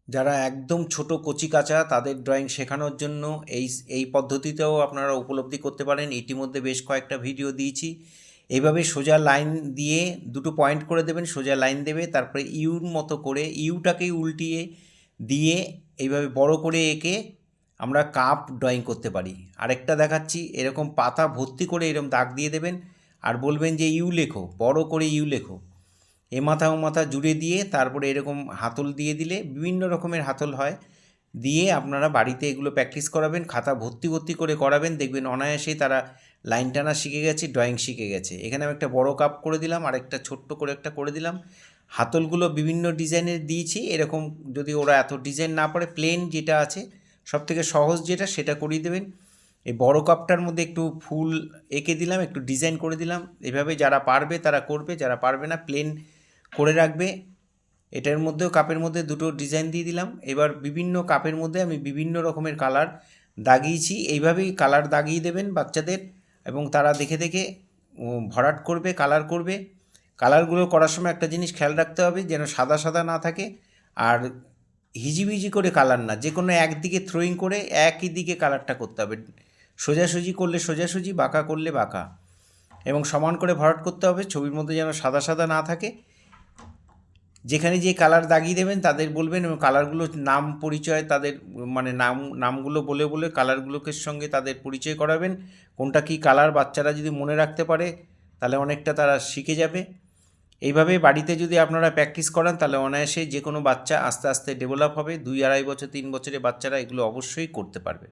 যারা একদম ছোট কচিকাঁচা তাদের ড্রয়িং শেখানোর জন্য এই এই পদ্ধতিতেও আপনারা উপলব্ধি করতে পারেন। ইতিমধ্যে বেশ কয়েকটা ভিডিও দিয়েছি। এইভাবে সোজা লাইন দিয়ে দুটো পয়েন্ট করে দেবেন, সোজা লাইন দেবে, তারপরে ইউর মতো করে ইউটাকেই উল্টিয়ে দিয়ে এইভাবে বড় করে এঁকে আমরা কাপ ড্রয়িং করতে পারি। আরেকটা দেখাচ্ছি, এরকম পাতা ভর্তি করে এরকম দাগ দিয়ে দেবেন আর বলবেন যে ইউ লেখো, বড় করে ইউ লেখো। এ মাথা ও মাথা জুড়ে দিয়ে তারপরে এরকম হাতল দিয়ে দিলে, বিভিন্ন রকমের হাতল হয়, দিয়ে আপনারা বাড়িতে এগুলো প্র্যাকটিস করাবেন, খাতা ভর্তি ভর্তি করে করাবেন, দেখবেন অনায়াসেই তারা লাইন টানা শিখে গেছে, ড্রয়িং শিখে গেছে। এখানে আমি একটা বড় কাপ করে দিলাম, আর একটা ছোট্ট করে একটা করে দিলাম। হাতলগুলো বিভিন্ন ডিজাইনের দিয়েছি। এরকম যদি ওরা এত ডিজাইন না পারে, প্লেন যেটা আছে সবথেকে সহজ যেটা সেটা করিয়ে দেবেন। এই বড় কাপটার মধ্যে একটু ফুল এঁকে দিলাম, একটু ডিজাইন করে দিলাম। এভাবে যারা পারবে তারা করবে, যারা পারবে না প্লেন করে রাখবে। এটার মধ্যেও কাপের মধ্যে দুটো ডিজাইন দিয়ে দিলাম। এবার বিভিন্ন কাপের মধ্যে আমি বিভিন্ন রকমের কালার দাগিয়েছি। এইভাবেই কালার দাগিয়ে দেবেন বাচ্চাদের, এবং তারা দেখে দেখে ভরাট করবে, কালার করবে। কালারগুলো করার সময় একটা জিনিস খেয়াল রাখতে হবে, যেন সাদা সাদা না থাকে, আর হিজিবিজি করে কালার না, যে কোনো একদিকে থ্রোয়িং করে একই দিকে কালারটা করতে হবে। সোজাসুজি করলে সোজাসুজি, বাঁকা করলে বাঁকা, এবং সমান করে ভরাট করতে হবে। ছবির মধ্যে যেন সাদা সাদা না থাকে। যেখানে যে কালার দাগিয়ে দেবেন তাদের বলবেন, এবং কালারগুলো নাম পরিচয় তাদের মানে নামগুলো বলে বলে কালারগুলোকে সঙ্গে তাদের পরিচয় করাবেন। কোনটা কী কালার বাচ্চারা যদি মনে রাখতে পারে তাহলে অনেকটা তারা শিখে যাবে। এইভাবে বাড়িতে যদি আপনারা প্র্যাকটিস করান তাহলে অনায়াসে যে কোনো বাচ্চা আস্তে আস্তে ডেভেলপ হবে। 2-2.5 বছর 3 বছরের বাচ্চারা এগুলো অবশ্যই করতে পারবে।